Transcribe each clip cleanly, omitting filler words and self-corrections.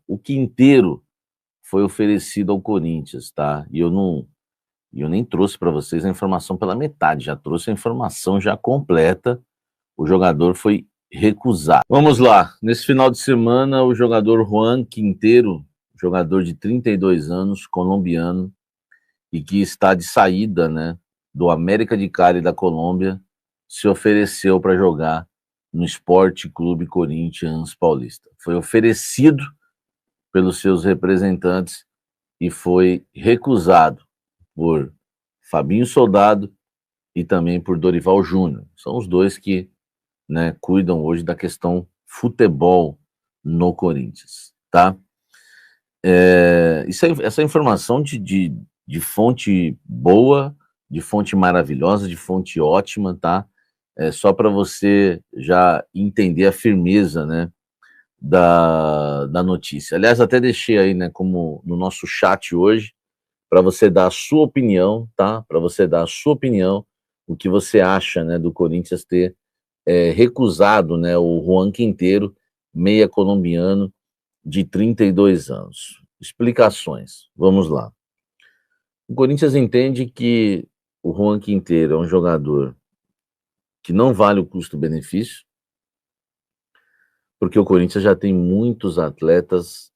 o Quinteiro foi oferecido ao Corinthians, tá? E eu nem trouxe para vocês a informação pela metade, já trouxe a informação já completa. O jogador foi recusado. Vamos lá, nesse final de semana, o jogador Juan Quinteiro, jogador de 32 anos, colombiano, e que está de saída, né, do América de Cali da Colômbia, se ofereceu para jogar no Sport Clube Corinthians Paulista. Foi oferecido pelos seus representantes e foi recusado por Fabinho Soldado e também por Dorival Júnior. São os dois que, né, cuidam hoje da questão futebol no Corinthians, tá? Essa informação de fonte boa, de fonte maravilhosa, de fonte ótima, tá? É só para você já entender a firmeza, né, da notícia. Aliás, até deixei aí, né, como no nosso chat hoje, para você dar a sua opinião, tá? Para você dar a sua opinião, o que você acha, né, do Corinthians ter recusado, né, o Juan Quinteiro, meia colombiano, de 32 anos. Explicações. Vamos lá. O Corinthians entende que o Juan Quinteiro é um jogador que não vale o custo-benefício, porque o Corinthians já tem muitos atletas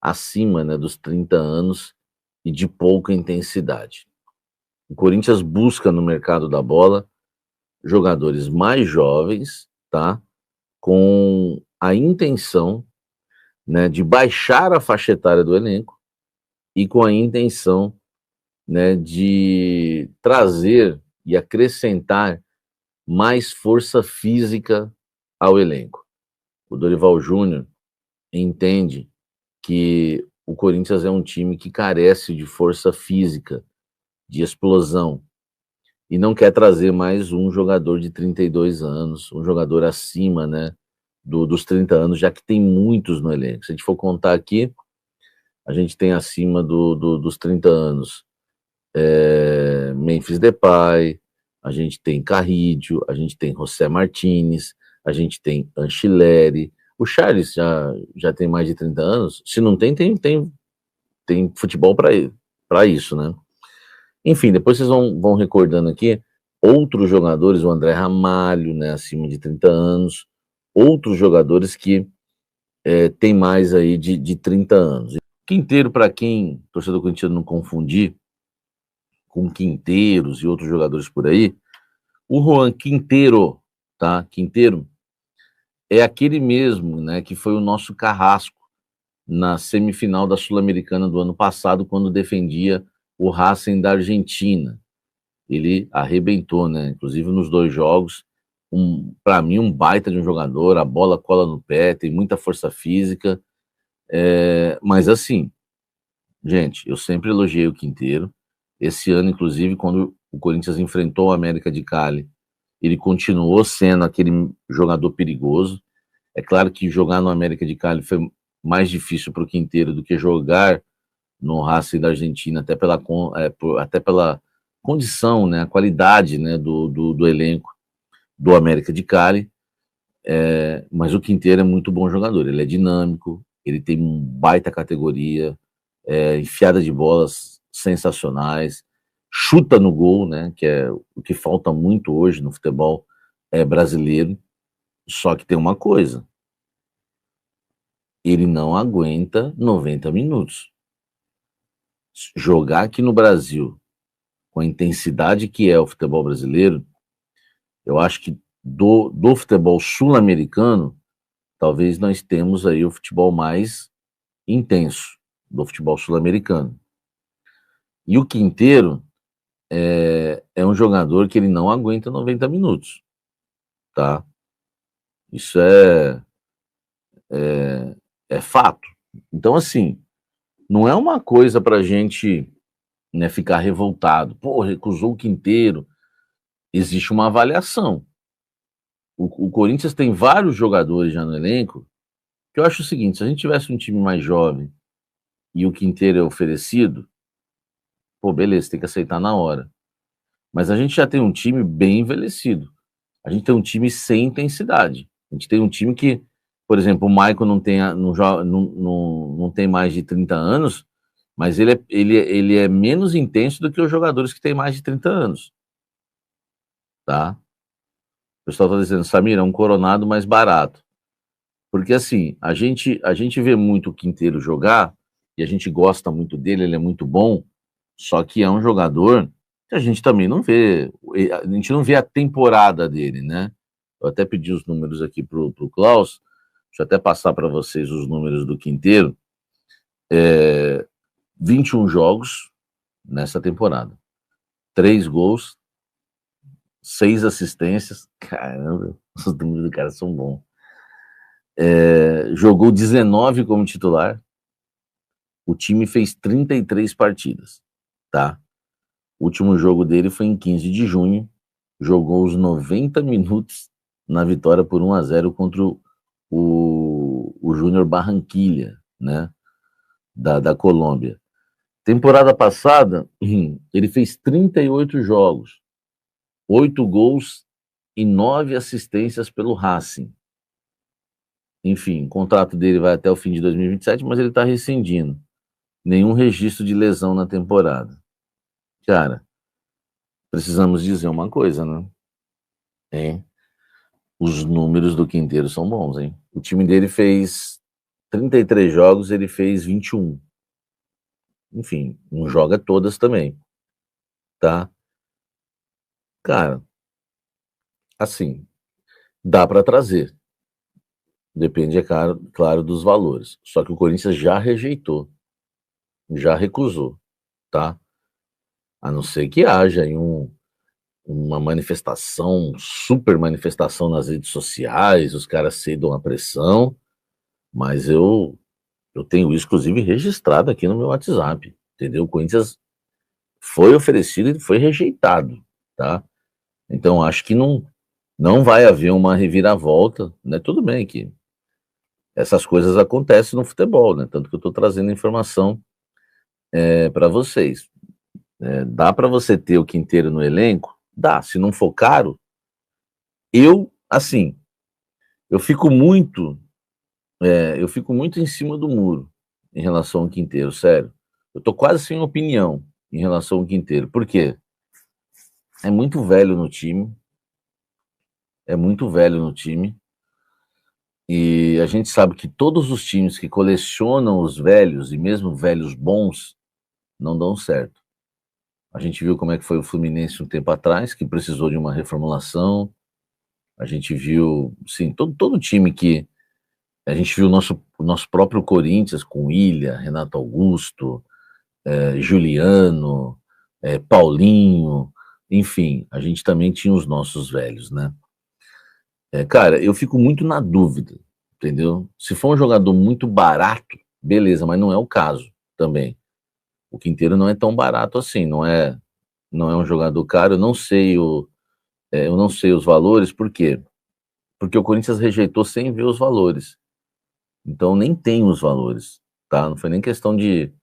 acima, né, dos 30 anos e de pouca intensidade. O Corinthians busca no mercado da bola jogadores mais jovens, tá? Com a intenção, né, de baixar a faixa etária do elenco e com a intenção, né, de trazer e acrescentar mais força física ao elenco. O Dorival Júnior entende que o Corinthians é um time que carece de força física, de explosão, e não quer trazer mais um jogador de 32 anos, um jogador acima, né, dos 30 anos, já que tem muitos no elenco. Se a gente for contar aqui, a gente tem acima dos 30 anos Memphis Depay, a gente tem Carrídio, a gente tem José Martínez, a gente tem Anchileri, o Charles já tem mais de 30 anos, se não tem futebol para isso, né? Enfim, depois vocês vão recordando aqui outros jogadores, o André Ramalho, né, acima de 30 anos, outros jogadores que tem mais aí de 30 anos. Quinteiro, para quem, torcedor corintiano, não confundir com Quinteiros e outros jogadores por aí, o Juan Quinteiro, tá? Quinteiro é aquele mesmo, né, que foi o nosso carrasco na semifinal da Sul-Americana do ano passado, quando defendia o Racing da Argentina. Ele arrebentou, né? Inclusive nos dois jogos. Para mim, um baita de um jogador, a bola cola no pé, tem muita força física. Mas assim, gente, eu sempre elogiei o Quinteiro. Esse ano, inclusive, quando o Corinthians enfrentou o América de Cali, ele continuou sendo aquele jogador perigoso. É claro que jogar no América de Cali foi mais difícil para o Quinteiro do que jogar no Racing da Argentina, até pela condição, né, a qualidade, né, do elenco do América de Cali. Mas o Quinteiro é muito bom jogador, ele é dinâmico, ele tem um baita categoria, enfiada de bolas sensacionais, chuta no gol, né, que é o que falta muito hoje no futebol brasileiro. Só que tem uma coisa, ele não aguenta 90 minutos. Jogar aqui no Brasil, com a intensidade que é o futebol brasileiro, eu acho que do futebol sul-americano, talvez nós temos aí o futebol mais intenso do futebol sul-americano. E o Quinteiro é um jogador que ele não aguenta 90 minutos, tá? Isso é fato. Então, assim, não é uma coisa pra gente, né, ficar revoltado. Pô, recusou o Quinteiro. Existe uma avaliação. O Corinthians tem vários jogadores já no elenco, que eu acho o seguinte, se a gente tivesse um time mais jovem e o Quinteiro é oferecido, pô, beleza, tem que aceitar na hora. Mas a gente já tem um time bem envelhecido. A gente tem um time sem intensidade. A gente tem um time que Por exemplo, o Maicon não tem mais de 30 anos, mas ele é menos intenso do que os jogadores que têm mais de 30 anos, tá? O pessoal está dizendo, Samir, é um Coronado mais barato. Porque assim, a gente vê muito o Quinteiro jogar, e a gente gosta muito dele, ele é muito bom, só que é um jogador que a gente também não vê, a gente não vê a temporada dele, né? Eu até pedi os números aqui pro Klaus, deixa eu até passar para vocês os números do Quinteiro. 21 jogos nessa temporada. 3 gols, 6 assistências. Caramba, os números do cara são bons. Jogou 19 como titular. O time fez 33 partidas, tá? O último jogo dele foi em 15 de junho. Jogou os 90 minutos na vitória por 1-0 contra o Júnior Barranquilla, né? Da Colômbia. Temporada passada, ele fez 38 jogos, 8 gols e 9 assistências pelo Racing. Enfim, o contrato dele vai até o fim de 2027, mas ele está rescindindo. Nenhum registro de lesão na temporada. Cara, precisamos dizer uma coisa, né? Os números do Quinteiro são bons, hein? O time dele fez 33 jogos, ele fez 21. Enfim, não joga todas também, tá? Cara, assim, dá para trazer. Depende, é claro, dos valores. Só que o Corinthians já rejeitou, já recusou, tá? A não ser que haja aí uma manifestação, super manifestação nas redes sociais, os caras cedam a pressão, mas eu tenho isso, inclusive, registrado aqui no meu WhatsApp, entendeu? O Corinthians foi oferecido e foi rejeitado, tá? Então, acho que não vai haver uma reviravolta, né? Tudo bem que essas coisas acontecem no futebol, né? Tanto que eu estou trazendo informação para vocês. Dá para você ter o Quinteiro no elenco? Dá. Se não for caro, assim, eu fico muito em cima do muro em relação ao Quinteiro, sério. Eu tô quase sem opinião em relação ao Quinteiro. Por quê? É muito velho no time. É muito velho no time. E a gente sabe que todos os times que colecionam os velhos, e mesmo velhos bons, não dão certo. A gente viu como é que foi o Fluminense um tempo atrás, que precisou de uma reformulação. A gente viu, sim, todo time que... A gente viu o nosso próprio Corinthians com Ilha, Renato Augusto, Juliano, Paulinho, enfim, a gente também tinha os nossos velhos, né? Cara, eu fico muito na dúvida, entendeu? Se for um jogador muito barato, beleza, mas não é o caso também. O Quinteiro não é tão barato assim, não é um jogador caro. Eu não sei os valores, por quê? Porque o Corinthians rejeitou sem ver os valores. Então nem tem os valores, tá? Não foi nem questão de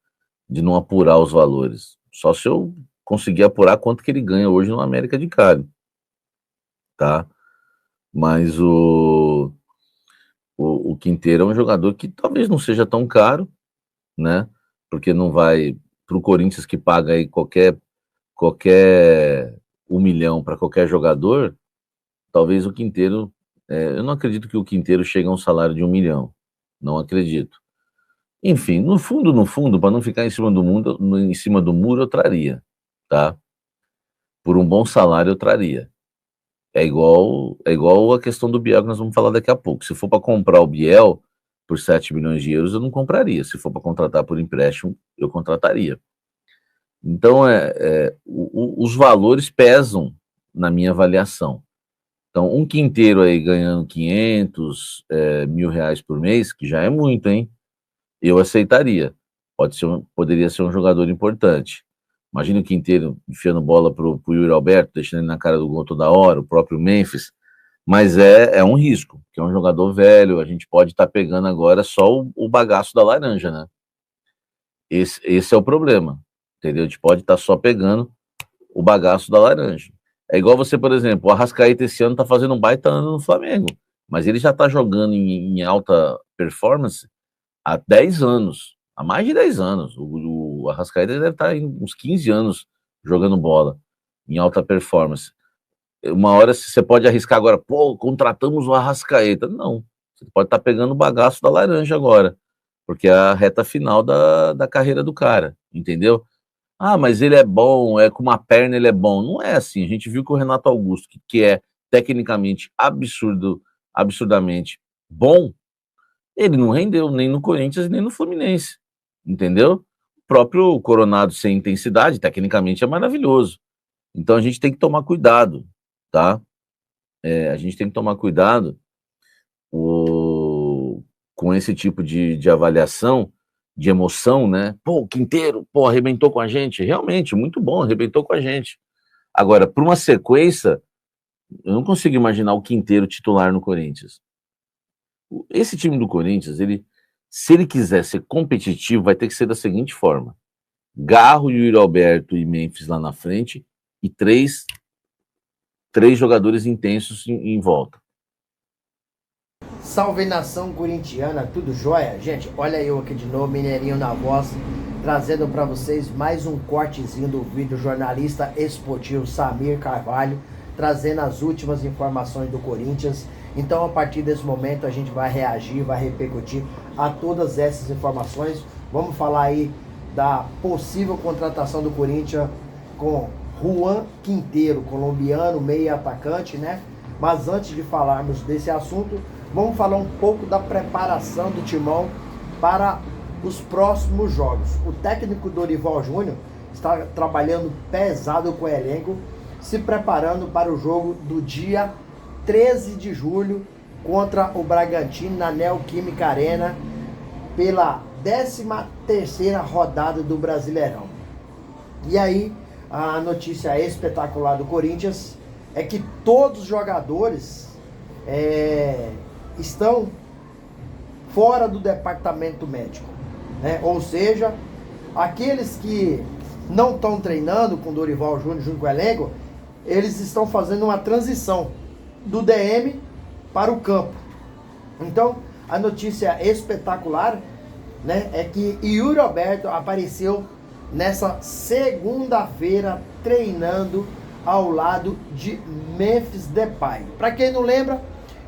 não apurar os valores. Só se eu conseguir apurar quanto que ele ganha hoje no América de Cali, tá? Mas o Quinteiro é um jogador que talvez não seja tão caro, né? Porque não vai para o Corinthians, que paga aí qualquer 1 milhão para qualquer jogador. Talvez o Quinteiro, eu não acredito que o Quinteiro chegue a um salário de 1 milhão, não acredito. Enfim, no fundo, para não ficar em cima do muro, eu traria, tá? Por um bom salário eu traria. É igual a questão do Biel, que nós vamos falar daqui a pouco. Se for para comprar o Biel por 7 milhões de euros, eu não compraria. Se for para contratar por empréstimo, eu contrataria. Então, os valores pesam na minha avaliação. Então, um Quinteiro aí ganhando 500 mil reais por mês, que já é muito, hein? Eu aceitaria. Poderia ser um jogador importante. Imagina o Quinteiro enfiando bola pro Yuri Alberto, deixando ele na cara do gol toda hora, o próprio Memphis. Mas é um risco, que é um jogador velho, a gente pode estar pegando agora só o bagaço da laranja, né? Esse é o problema, entendeu? A gente pode estar só pegando o bagaço da laranja. É igual você, por exemplo, o Arrascaeta esse ano tá fazendo um baita ano no Flamengo. mas ele já está jogando em alta performance há 10 anos, há mais de 10 anos. O Arrascaeta deve estar em uns 15 anos jogando bola em alta performance. Uma hora você pode arriscar agora, pô, contratamos o Arrascaeta. Não, você pode estar pegando o bagaço da laranja agora, porque é a reta final da carreira do cara, entendeu? Ah, mas ele é bom, é com uma perna ele é bom. Não é assim. A gente viu que o Renato Augusto, que é tecnicamente absurdamente bom, ele não rendeu nem no Corinthians nem no Fluminense, entendeu? O próprio Coronado sem intensidade, tecnicamente é maravilhoso. Então a gente tem que tomar cuidado, tá? A gente tem que tomar cuidado com esse tipo de avaliação, de emoção, né? Pô, o Quinteiro, pô, arrebentou com a gente. Realmente, muito bom, arrebentou com a gente. Agora, para uma sequência, eu não consigo imaginar o Quinteiro titular no Corinthians. Esse time do Corinthians, se ele quiser ser competitivo, vai ter que ser da seguinte forma: Garro, Yuri Alberto e Memphis lá na frente, e três jogadores intensos em volta. Salve nação corintiana, tudo jóia? Gente, olha eu aqui de novo, Mineirinho na voz, trazendo para vocês mais um cortezinho do vídeo jornalista esportivo Samir Carvalho, trazendo as últimas informações do Corinthians. Então, a partir desse momento, a gente vai reagir, vai repercutir a todas essas informações. Vamos falar aí da possível contratação do Corinthians com Juan Quinteiro, colombiano, meio atacante, né? Mas antes de falarmos desse assunto, vamos falar um pouco da preparação do Timão para os próximos jogos. O técnico Dorival Júnior está trabalhando pesado com o elenco, se preparando para o jogo do dia 13 de julho contra o Bragantino na Neoquímica Arena pela 13ª rodada do Brasileirão. E aí, a notícia espetacular do Corinthians é que todos os jogadores estão fora do departamento médico, né? Ou seja, aqueles que não estão treinando com Dorival Júnior junto com o elenco, eles estão fazendo uma transição do DM para o campo. Então, a notícia espetacular, né, é que Yuri Alberto apareceu nessa segunda-feira treinando ao lado de Memphis Depay. Para quem não lembra,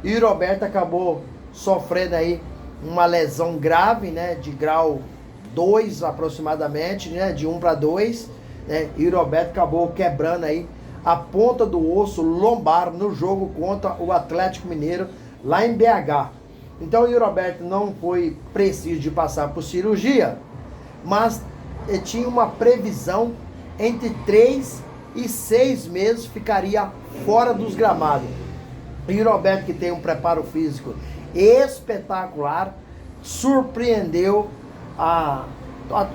Yuri Alberto acabou sofrendo aí uma lesão grave, né, de grau 2 aproximadamente, né, de 1 para 2, né? Yuri Alberto acabou quebrando aí a ponta do osso lombar no jogo contra o Atlético Mineiro lá em BH. Então o Yuri Alberto não foi preciso de passar por cirurgia, mas tinha uma previsão entre 3 e 6 meses ficaria fora dos gramados. O Yuri Alberto, que tem um preparo físico espetacular, surpreendeu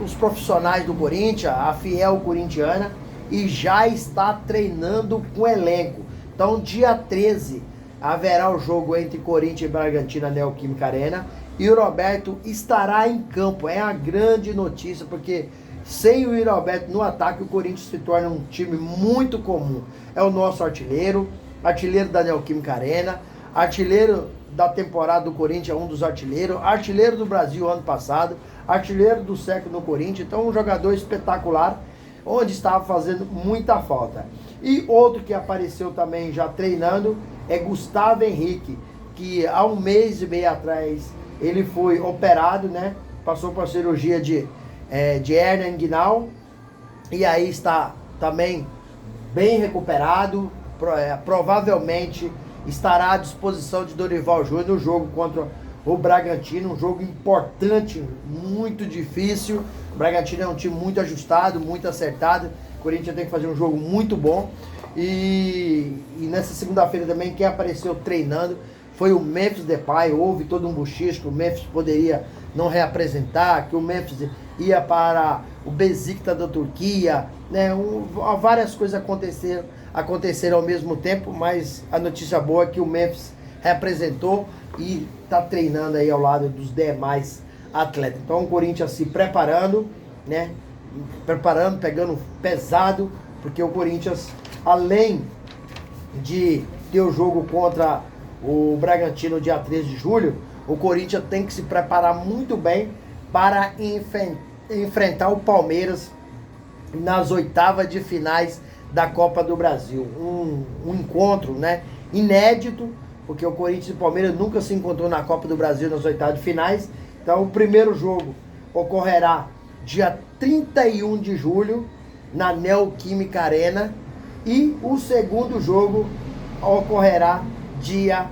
os profissionais do Corinthians, a fiel corintiana, e já está treinando com o elenco. Então, dia 13, haverá o jogo entre Corinthians e Bragantino na Neoquímica Arena, e o Roberto estará em campo. É uma grande notícia, porque sem o Yuri Alberto no ataque, o Corinthians se torna um time muito comum. É o nosso artilheiro da Neoquímica Arena, artilheiro da temporada do Corinthians, um dos artilheiro do Brasil ano passado, artilheiro do século no Corinthians. Então, um jogador espetacular, onde estava fazendo muita falta. E outro que apareceu também já treinando é Gustavo Henrique, que há 1 mês e meio atrás ele foi operado, né? Passou por cirurgia de hérnia inguinal, e aí está também bem recuperado. Provavelmente estará à disposição de Dorival Júnior no jogo contra o Bragantino, um jogo importante, muito difícil. O Bragantino é um time muito ajustado, muito acertado. O Corinthians tem que fazer um jogo muito bom. E nessa segunda-feira também, quem apareceu treinando foi o Memphis Depay. Houve todo um buchicho que o Memphis poderia não reapresentar, que o Memphis ia para o Besiktas da Turquia, né? Várias coisas aconteceram ao mesmo tempo, mas a notícia boa é que o Memphis representou e está treinando aí ao lado dos demais atletas. Então o Corinthians se preparando, né? Pegando pesado, porque o Corinthians, além de ter o jogo contra o Bragantino dia 13 de julho, o Corinthians tem que se preparar muito bem para enfrentar o Palmeiras nas oitavas de finais da Copa do Brasil. Um encontro, né, inédito, porque o Corinthians e o Palmeiras nunca se encontrou na Copa do Brasil nas oitavas de finais. Então o primeiro jogo ocorrerá dia 31 de julho na Neoquímica Arena e o segundo jogo ocorrerá dia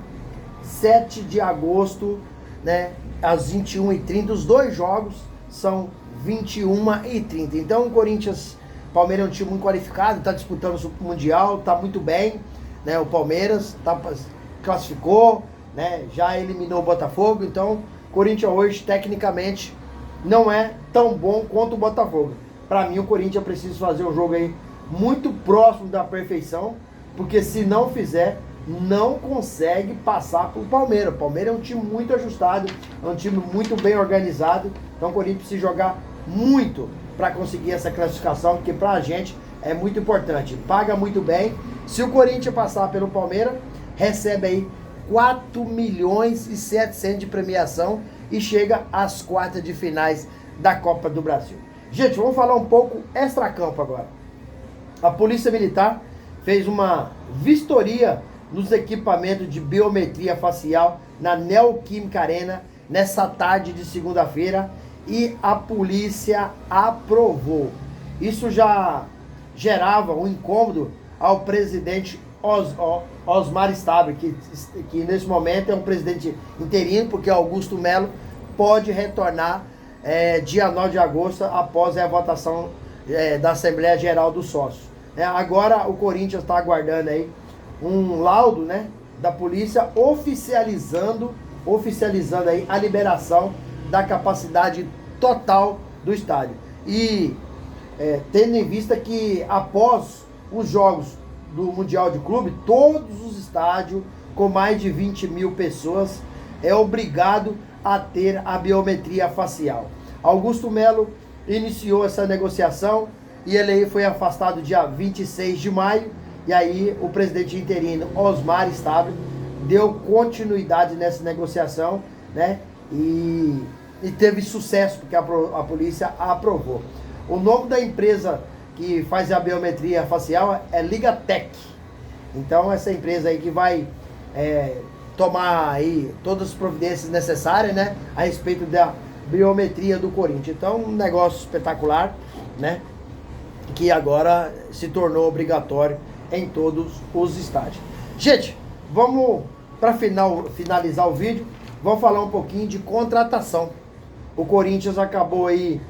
7 de agosto, né, às 21h30. Os dois jogos são 21h30. Então o Corinthians, Palmeiras é um time muito qualificado, está disputando o Mundial, está muito bem, né? O Palmeiras classificou, né? Já eliminou o Botafogo. Então o Corinthians hoje tecnicamente não é tão bom quanto o Botafogo. Para mim o Corinthians precisa fazer um jogo aí muito próximo da perfeição, porque se não fizer, não consegue passar para o Palmeiras. O Palmeiras é um time muito ajustado, é um time muito bem organizado. Então o Corinthians precisa jogar muito para conseguir essa classificação, porque para a gente é muito importante. Paga muito bem. Se o Corinthians passar pelo Palmeiras, recebe aí 4 milhões e 700 de premiação e chega às quartas de finais da Copa do Brasil. Gente, vamos falar um pouco extracampo agora. A Polícia Militar fez uma vistoria nos equipamentos de biometria facial na Neoquímica Arena nessa tarde de segunda-feira e a polícia aprovou. Isso já gerava um incômodo ao presidente Osmar Stabile, que nesse momento é um presidente interino, porque Augusto Melo pode retornar dia 9 de agosto após a votação da Assembleia Geral dos Sócios. Agora o Corinthians está aguardando aí um laudo, né, da polícia oficializando aí a liberação da capacidade total do estádio. E tendo em vista que após os jogos do Mundial de Clube, todos os estádios com mais de 20 mil pessoas é obrigado a ter a biometria facial. Augusto Melo iniciou essa negociação e ele aí foi afastado dia 26 de maio. E aí o presidente interino Osmar Stabile deu continuidade nessa negociação, né? E teve sucesso, porque a polícia aprovou. O nome da empresa que faz a biometria facial é Ligatec. Então essa empresa aí que vai tomar aí todas as providências necessárias, né, a respeito da biometria do Corinthians. Então um negócio espetacular, né, que agora se tornou obrigatório em todos os estádios. Gente, vamos para finalizar o vídeo, vamos falar um pouquinho de contratação. O Corinthians acabou aí,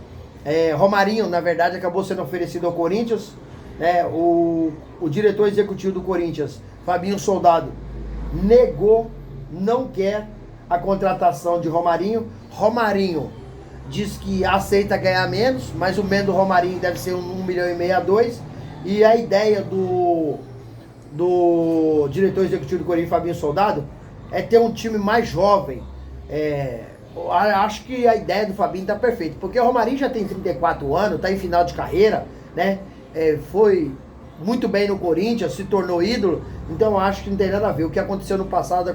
Romarinho, na verdade, acabou sendo oferecido ao Corinthians, né? O diretor executivo do Corinthians, Fabinho Soldado, negou, não quer a contratação de Romarinho. Romarinho diz que aceita ganhar menos, mas o menos do Romarinho deve ser 1,5 milhão a 2. E a ideia do diretor executivo do Corinthians, Fabinho Soldado, é ter um time mais jovem. Acho que a ideia do Fabinho está perfeita, porque o Romarinho já tem 34 anos, está em final de carreira, né? Foi muito bem no Corinthians, se tornou ídolo, então acho que não tem nada a ver. O que aconteceu no passado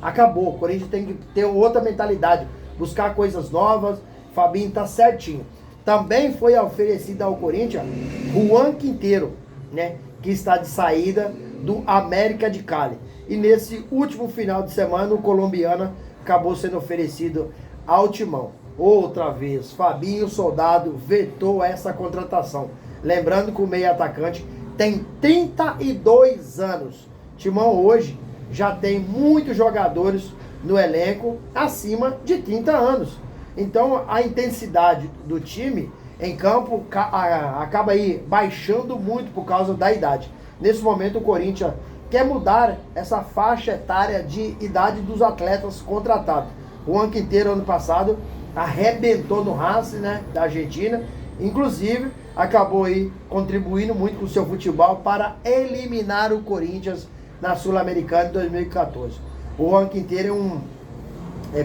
acabou. O Corinthians tem que ter outra mentalidade, buscar coisas novas. Fabinho está certinho. Também foi oferecido ao Corinthians Juan Quinteiro, né, que está de saída do América de Cali. E nesse último final de semana, o colombiano acabou sendo oferecido ao Timão. Outra vez, Fabinho Soldado vetou essa contratação. Lembrando que o meio atacante tem 32 anos. Timão hoje já tem muitos jogadores no elenco acima de 30 anos. Então a intensidade do time em campo acaba aí baixando muito por causa da idade. Nesse momento o Corinthians quer mudar essa faixa etária de idade dos atletas contratados. O Juan Quinteiro ano passado arrebentou no Racing, né, da Argentina. Inclusive acabou aí contribuindo muito com o seu futebol para eliminar o Corinthians na Sul-Americana em 2014. O Juan Quinteiro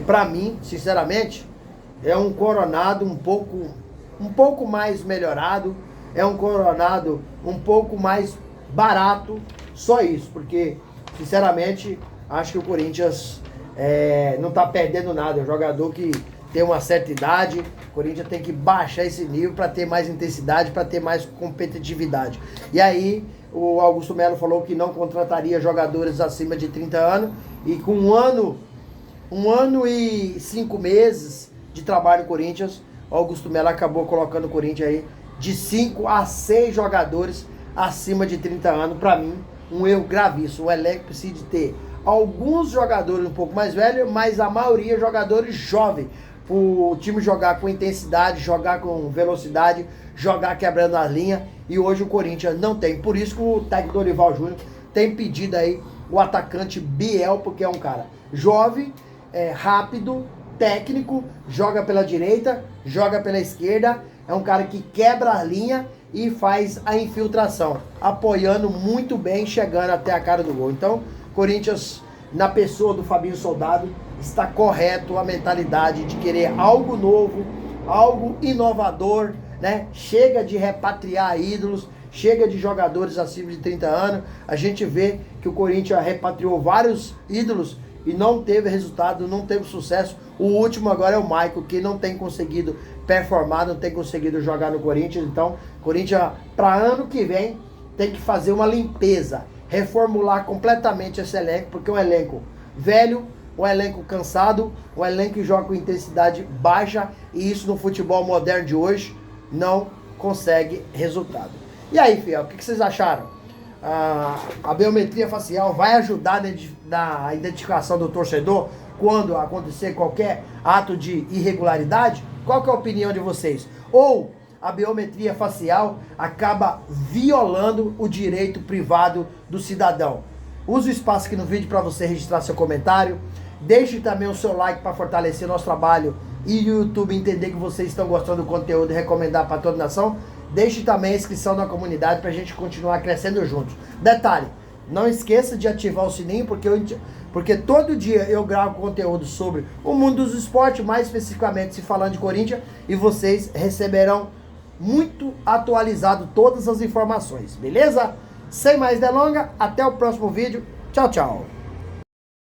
para mim, sinceramente, é um Coronado um pouco mais melhorado, é um Coronado um pouco mais barato, só isso, porque, sinceramente, acho que o Corinthians não está perdendo nada. É um jogador que tem uma certa idade. O Corinthians tem que baixar esse nível para ter mais intensidade, para ter mais competitividade. E aí, o Augusto Melo falou que não contrataria jogadores acima de 30 anos. E com um ano e 5 meses de trabalho no Corinthians, o Augusto Melo acabou colocando o Corinthians aí de 5 a 6 jogadores acima de 30 anos. Para mim, um erro gravíssimo. O elenco precisa de ter alguns jogadores um pouco mais velhos, mas a maioria jogadores jovens. O time jogar com intensidade, jogar com velocidade, jogar quebrando as linhas. E hoje o Corinthians não tem. Por isso que o técnico Dorival Júnior tem pedido aí o atacante Biel, porque é um cara jovem, rápido, técnico, joga pela direita, joga pela esquerda. É um cara que quebra as linhas e faz a infiltração, apoiando muito bem, chegando até a cara do gol. Então, Corinthians, na pessoa do Fabinho Soldado, está correto a mentalidade de querer algo novo, algo inovador, né? Chega de repatriar ídolos, chega de jogadores acima de 30 anos. A gente vê que o Corinthians repatriou vários ídolos e não teve resultado, não teve sucesso. O último agora é o Michael, que não tem conseguido performar, não tem conseguido jogar no Corinthians. Então, Corinthians, para ano que vem, tem que fazer uma limpeza, reformular completamente esse elenco, porque é um elenco velho, um elenco cansado, um elenco que joga com intensidade baixa, e isso no futebol moderno de hoje não consegue resultado. E aí, fiel, o que vocês acharam? A biometria facial vai ajudar na identificação do torcedor quando acontecer qualquer ato de irregularidade? Qual que é a opinião de vocês? Ou a biometria facial acaba violando o direito privado do cidadão? Use o espaço aqui no vídeo para você registrar seu comentário. Deixe também o seu like para fortalecer nosso trabalho e o YouTube entender que vocês estão gostando do conteúdo e recomendar para toda a nação. Deixe também a inscrição na comunidade para a gente continuar crescendo juntos. Detalhe, não esqueça de ativar o sininho, porque todo dia eu gravo conteúdo sobre o mundo dos esportes, mais especificamente se falando de Corinthians, e vocês receberão muito atualizado todas as informações, beleza? Sem mais delongas, até o próximo vídeo. Tchau, tchau.